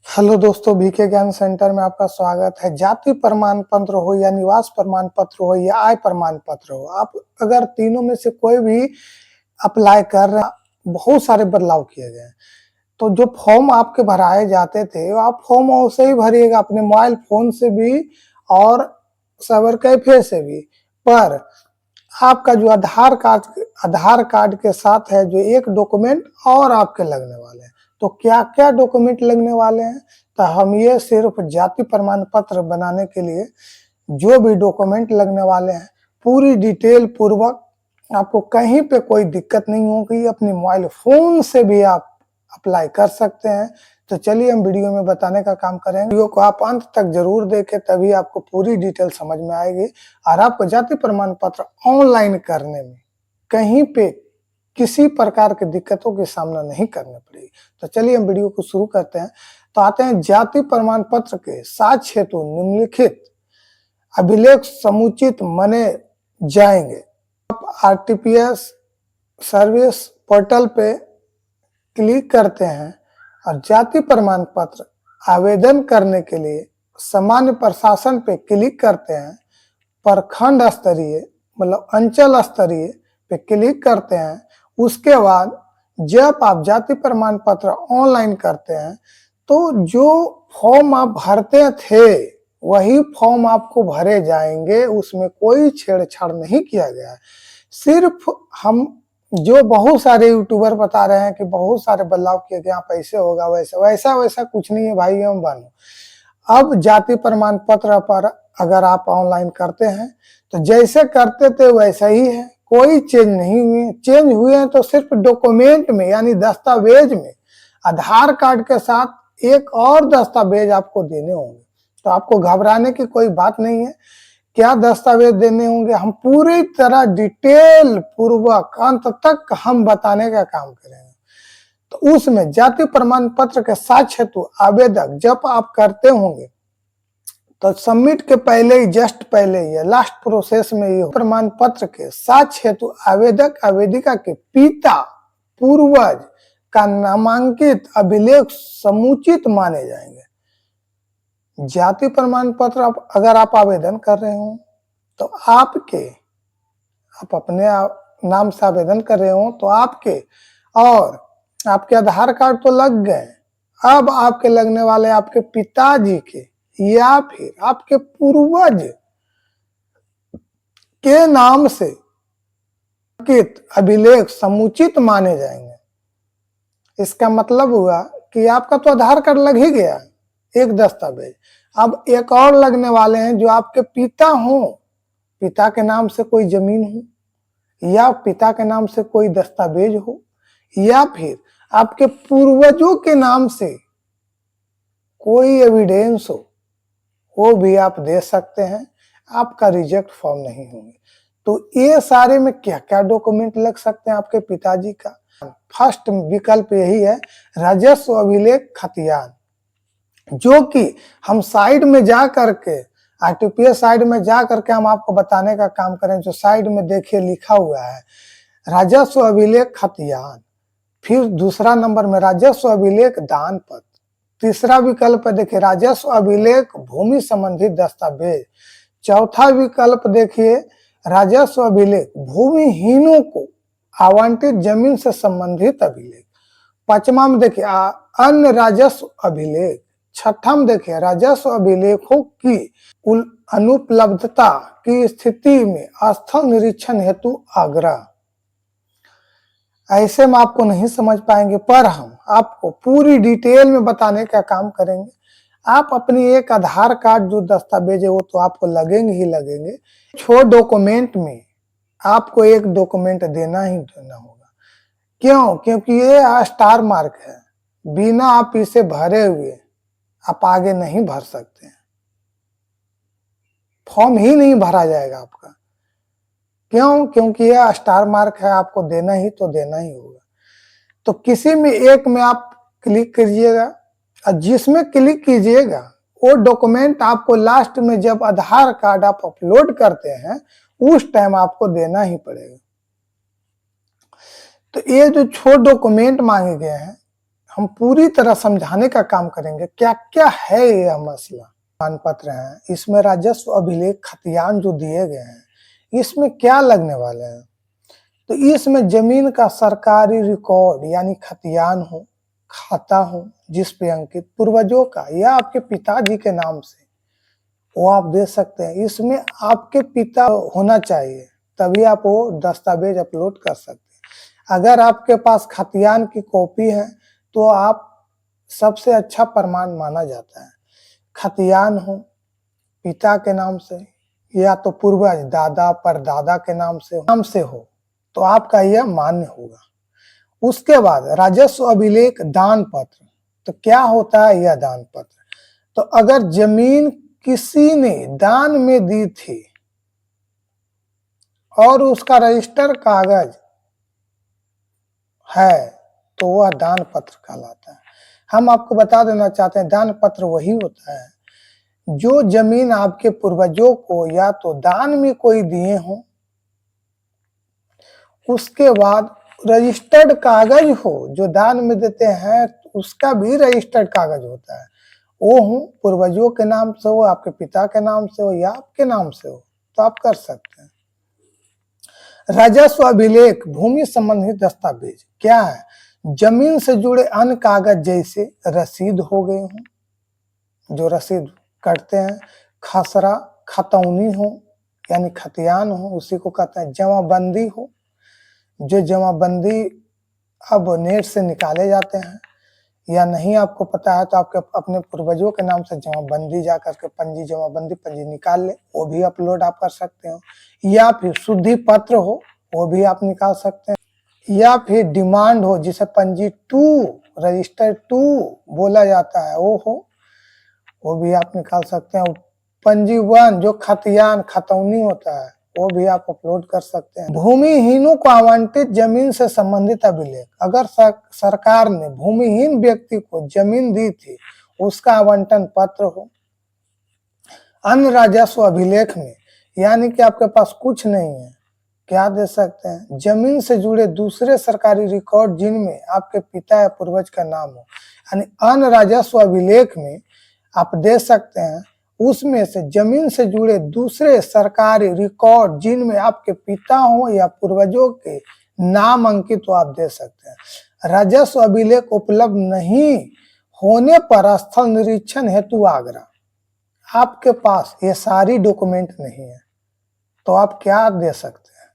Hello दोस्तों, BK ज्ञान centre में आपका स्वागत है। जाति प्रमाण पत्र हो या निवास प्रमाण पत्र हो या आय प्रमाण पत्र हो, आप अगर तीनों में से कोई भी अप्लाई कर रहे हैं, बहुत सारे बदलाव किए गए हैं। तो जो फॉर्म आपके भराए जाते थे, वो आप फॉर्म वैसे ही भरिएगा अपने मोबाइल फोन से भी और साइबर कैफे से भी। पर आपका जो आधार कार्ड के साथ है जो एक डॉक्यूमेंट और आपके लगने वाले हैं। तो क्या क्या डॉक्यूमेंट लगने वाले हैं, तो हम ये सिर्फ जाति प्रमाण पत्र बनाने के लिए जो भी डॉक्यूमेंट लगने वाले हैं पूरी डिटेल पूर्वक, आपको कहीं पे कोई दिक्कत नहीं होगी। अपने मोबाइल फोन से भी आप अप्लाई कर सकते हैं। तो चलिए हम वीडियो में बताने का काम करेंगे। वीडियो को आप अंत तक जरूर देखें, तभी आपको पूरी डिटेल समझ में आएगी और आपको जाति प्रमाण पत्र ऑनलाइन करने में कहीं पे किसी प्रकार की दिक्कतों का सामना नहीं करना पड़ेगी। तो चलिए हम वीडियो को शुरू करते हैं। तो आते हैं जाति प्रमाण पत्र के साक्ष्य हेतु निम्नलिखित अभिलेख समुचित माने जाएंगे। आप आरटीपीएस सर्विस पोर्टल पे क्लिक करते हैं और जाति प्रमाण पत्र आवेदन करने के लिए सामान्य प्रशासन पे क्लिक करते हैं। प्रखंड स्तरीय मतलब अंचल स्तरीय पे क्लिक करते हैं। उसके बाद जब आप जाति प्रमाण पत्र ऑनलाइन करते हैं तो जो फॉर्म आप भरते थे वही फॉर्म आपको भरे जाएंगे, उसमें कोई छेड़छाड़ नहीं किया गया है। सिर्फ हम जो बहुत सारे यूट्यूबर बता रहे हैं कि बहुत सारे बदलाव किए गए, आप ऐसे होगा वैसा कुछ नहीं है भाई एवं बहनों। अब जाति प्रमाण पत्र पर अगर आप ऑनलाइन करते हैं तो जैसे करते थे वैसा ही है, कोई चेंज नहीं हुए। चेंज हुए हैं तो सिर्फ डॉक्यूमेंट में यानी दस्तावेज में आधार कार्ड के साथ एक और दस्तावेज आपको देने होंगे। तो आपको घबराने की कोई बात नहीं है। क्या दस्तावेज देने होंगे, हम पूरी तरह डिटेल पूर्वक अंत तक हम बताने का काम करेंगे। तो उसमें जाति प्रमाण पत्र के साक्ष्य हेतु आवेदक जब आप करते होंगे तो सबमिट के पहले ही जस्ट पहले ही लास्ट प्रोसेस में ये प्रमाण पत्र के साक्ष्य हेतु आवेदक आवेदिका के पिता पूर्वज का नामांकित अभिलेख समुचित माने जाएंगे। जाति प्रमाण पत्र अगर आप आवेदन कर रहे हो तो आप अपने नाम से आवेदन कर रहे हो तो आपके और आपके आधार कार्ड तो लग गए। अब आपके लगने वाले आपके पिताजी के या फिर आपके पूर्वज के नाम से अभिलेख समुचित माने जाएंगे। इसका मतलब हुआ कि आपका तो आधार कार्ड लग ही गया एक दस्तावेज, अब एक और लगने वाले हैं जो आपके पिता हो, पिता के नाम से कोई जमीन हो या पिता के नाम से कोई दस्तावेज हो या फिर आपके पूर्वजों के नाम से कोई एविडेंस हो, वो भी आप दे सकते हैं। आपका रिजेक्ट फॉर्म नहीं होंगे। तो ये सारे में क्या क्या डॉक्यूमेंट लग सकते हैं आपके पिताजी का। फर्स्ट विकल्प यही है, राजस्व अभिलेख खतियान, जो कि हम साइड में जा करके आरटीपीएस साइड में जा करके हम आपको बताने का काम करें। जो साइड में देखिए लिखा हुआ है राजस्व अभिलेख खतियान, फिर दूसरा नंबर में राजस्व अभिलेख दान पत्र, तीसरा विकल्प देखिए राजस्व अभिलेख भूमि संबंधित दस्तावेज, चौथा विकल्प देखिए राजस्व अभिलेख भूमिहीनों को आवंटित जमीन से संबंधित अभिलेख, पांचवा में देखिए अन्य राजस्व अभिलेख, छठा में देखिए राजस्व अभिलेखों की अनुपलब्धता की स्थिति में स्थल निरीक्षण हेतु आग्रह। ऐसे में आपको नहीं समझ पाएंगे, पर हम आपको पूरी डिटेल में बताने का काम करेंगे। आप अपनी एक आधार कार्ड जो दस्तावेज है वो तो आपको लगेंगे ही लगेंगे। डॉक्यूमेंट में आपको एक डॉक्यूमेंट देना ही देना होगा। क्यों? क्योंकि ये स्टार मार्क है, बिना आप इसे भरे हुए आप आगे नहीं भर सकते हैं, फॉर्म ही नहीं भरा जाएगा आपका। क्यों? क्योंकि यह स्टार मार्क है, आपको देना ही तो देना ही होगा। तो किसी में एक में आप क्लिक कीजिएगा और जिसमें क्लिक कीजिएगा वो डॉक्यूमेंट आपको लास्ट में जब आधार कार्ड आप अपलोड करते हैं उस टाइम आपको देना ही पड़ेगा। तो ये जो 6 डॉक्यूमेंट मांगे गए हैं हम पूरी तरह समझाने का काम करेंगे क्या क्या है यह मसला। प्रमाण पत्र है, इसमें राजस्व अभिलेख खतियान जो दिए गए हैं इसमें क्या लगने वाले हैं, तो इसमें जमीन का सरकारी रिकॉर्ड यानी खतियान हो, खाता हो जिस पे अंकित पूर्वजों का या आपके पिताजी के नाम से, वो आप दे सकते हैं। इसमें आपके पिता होना चाहिए तभी आप वो दस्तावेज अपलोड कर सकते हैं। अगर आपके पास खतियान की कॉपी है तो आप सबसे अच्छा प्रमाण माना जाता है। खतियान हो पिता के नाम से या तो पूर्वज दादा परदादा के नाम से हो तो आपका यह मान्य होगा। उसके बाद राजस्व अभिलेख दान पत्र, तो क्या होता है यह दान पत्र, तो अगर जमीन किसी ने दान में दी थी और उसका रजिस्टर कागज है तो वह दान पत्र कहलाता है। हम आपको बता देना चाहते हैं दान पत्र वही होता है जो जमीन आपके पूर्वजों को या तो दान में कोई दिए हों, उसके बाद रजिस्टर्ड कागज हो, जो दान में देते हैं उसका भी रजिस्टर्ड कागज होता है, वो हो पूर्वजों के नाम से हो, आपके पिता के नाम से हो या आपके नाम से हो तो आप कर सकते हैं। राजस्व अभिलेख भूमि संबंधी दस्तावेज क्या है, जमीन से जुड़े अन्य कागज जैसे रसीद हो गए हों, जो रसीद करते हैं, खसरा खतौनी हो यानी खतियान हो, उसी को कहते हैं। जमाबंदी हो, जो जमाबंदी अब नेट से निकाले जाते हैं, या नहीं आपको पता है तो आपके अपने पूर्वजों के नाम से जमाबंदी जा करके पंजी जमाबंदी पंजी निकाल ले, वो भी अपलोड आप कर सकते हो। या फिर शुद्धि पत्र हो वो भी आप निकाल सकते हैं। या फिर डिमांड हो जिसे पंजी 2 रजिस्टर 2 बोला जाता है वो हो, वो भी आप निकाल सकते हैं। पंजी 1 जो खतियान खतौनी होता है वो भी आप अपलोड कर सकते हैं। भूमिहीनों को आवंटित जमीन से संबंधित अभिलेख, अगर सरकार ने भूमिहीन व्यक्ति को जमीन दी थी उसका आवंटन पत्र हो। अन्य राजस्व अभिलेख में यानी कि आपके पास कुछ नहीं है, क्या दे सकते हैं, जमीन से जुड़े दूसरे सरकारी रिकॉर्ड जिनमें आपके पिता या पूर्वज का नाम हो, यानी अन्य राजस्व अभिलेख में आप दे सकते हैं। उसमें से जमीन से जुड़े दूसरे सरकारी रिकॉर्ड जिनमें आपके पिता हो या पूर्वजों के नाम अंकित हो आप दे सकते हैं। राजस्व अभिलेख उपलब्ध नहीं होने पर स्थल निरीक्षण हेतु आगरा, आपके पास ये सारी डॉक्यूमेंट नहीं है तो आप क्या दे सकते हैं,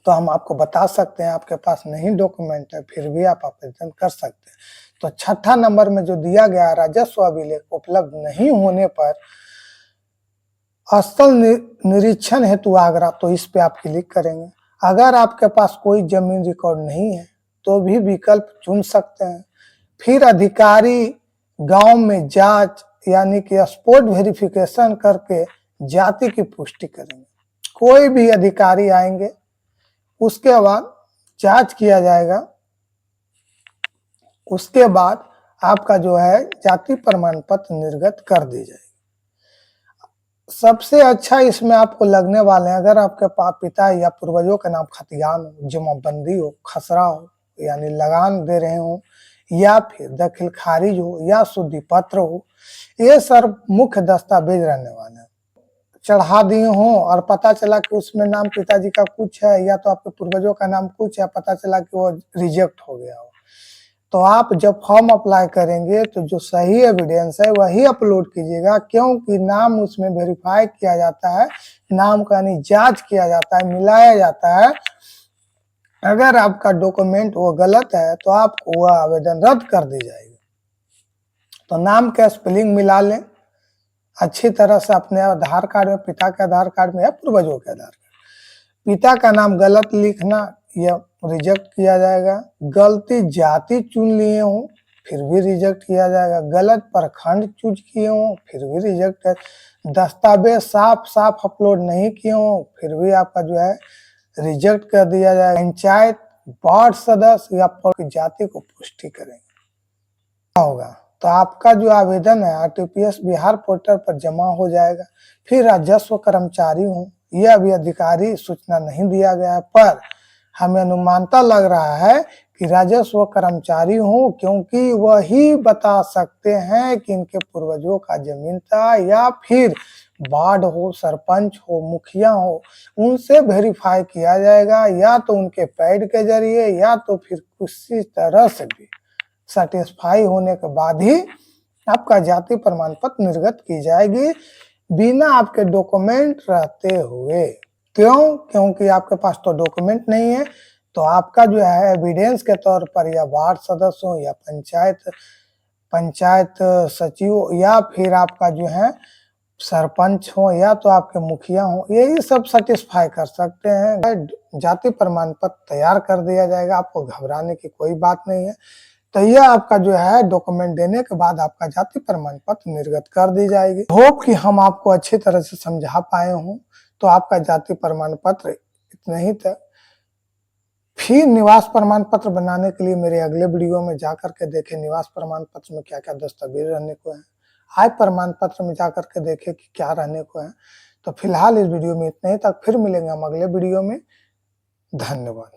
तो हम आपको बता सकते हैं आपके पास नहीं डॉक्यूमेंट है फिर भी आप आवेदन कर सकते हैं। तो छठा नंबर में जो दिया गया राजस्व अभिलेख उपलब्ध नहीं होने पर स्थल निरीक्षण हेतु आगरा, तो इस पे आप क्लिक करेंगे। अगर आपके पास कोई जमीन रिकॉर्ड नहीं है तो भी विकल्प चुन सकते हैं। फिर अधिकारी गांव में जांच यानी कि स्पॉट वेरिफिकेशन करके जाति की पुष्टि करेंगे। कोई भी अधिकारी आएंगे उसके बाद जांच किया जाएगा, उसके बाद आपका जो है जाति प्रमाण पत्र निर्गत कर दी जाएगी। सबसे अच्छा इसमें आपको लगने वाले हैं अगर आपके पिता या पूर्वजों के नाम खतियान हो, जमाबंदी हो, खसरा हो यानी लगान दे रहे हो, या फिर दखल खारिज हो या शुद्धि पत्र हो, ये सर मुख्य दस्तावेज रहने वाले हैं। चढ़ा दिए हों और पता चला कि उसमें नाम पिताजी का कुछ है या तो आपके पूर्वजों का नाम कुछ है, पता चला कि वो रिजेक्ट हो गया हो, तो आप जब फॉर्म अप्लाई करेंगे तो जो सही एविडेंस है वही अपलोड कीजिएगा, क्योंकि नाम उसमें वेरीफाई किया जाता है, नाम का यानी जांच किया जाता है, मिलाया जाता है। अगर आपका डॉक्यूमेंट वो गलत है तो आपको वह आवेदन रद्द कर दी जाएगी। तो नाम का स्पेलिंग मिला लें अच्छी तरह से अपने आधार कार्ड में, पिता के आधार कार्ड में या पूर्वजों के आधार कार्ड। पिता का नाम गलत लिखना यह रिजेक्ट किया जाएगा। गलती जाति चुन लिए हो फिर भी रिजेक्ट किया जाएगा। गलत प्रखंड चूज किए हो फिर भी रिजेक्ट है। दस्तावेज साफ साफ अपलोड नहीं किए हो फिर भी आपका जो है रिजेक्ट कर दिया जाएगा। पंचायत वार्ड सदस्य या जाति को पुष्टि करेंगे होगा तो आपका जो आवेदन है आरटीपीएस बिहार पोर्टल पर जमा हो जाएगा। फिर राजस्व कर्मचारी हूँ, यह अभी अधिकारी सूचना नहीं दिया गया है, पर हमें अनुमानता लग रहा है कि राजस्व कर्मचारी हूँ, क्योंकि वही बता सकते हैं कि इनके पूर्वजों का जमीन था या फिर वार्ड हो, सरपंच हो, मुखिया हो, उनसे वेरीफाई किया जाएगा, या तो उनके पैड के जरिए या तो फिर किसी तरह से भी सेटिस्फाई होने के बाद ही आपका जाति प्रमाण पत्र निर्गत की जाएगी, बिना आपके डॉक्यूमेंट रहते हुए। क्यों? क्योंकि आपके पास तो डॉक्यूमेंट नहीं है, तो आपका जो है एविडेंस के तौर पर या वार्ड सदस्य हो या पंचायत सचिव या फिर आपका जो है सरपंच हो या तो आपके मुखिया हो, यही सब सेटिस्फाई कर सकते हैं। जाति प्रमाण पत्र तैयार कर दिया जाएगा, आपको घबराने की कोई बात नहीं है। तो यह आपका जो है डॉक्यूमेंट देने के बाद आपका जाति प्रमाण पत्र निर्गत कर दी जाएगी। होप कि हम आपको अच्छी तरह से समझा पाए हों। तो आपका जाति प्रमाण पत्र इतना ही था। फिर निवास प्रमाण पत्र बनाने के लिए मेरे अगले वीडियो में जाकर के देखें निवास प्रमाण पत्र में क्या क्या दस्तावेज रहने को है, आय प्रमाण पत्र में जाकर के देखें कि क्या रहने को है। तो फिलहाल इस वीडियो में इतना ही, तक फिर मिलेंगे हम अगले वीडियो में। धन्यवाद।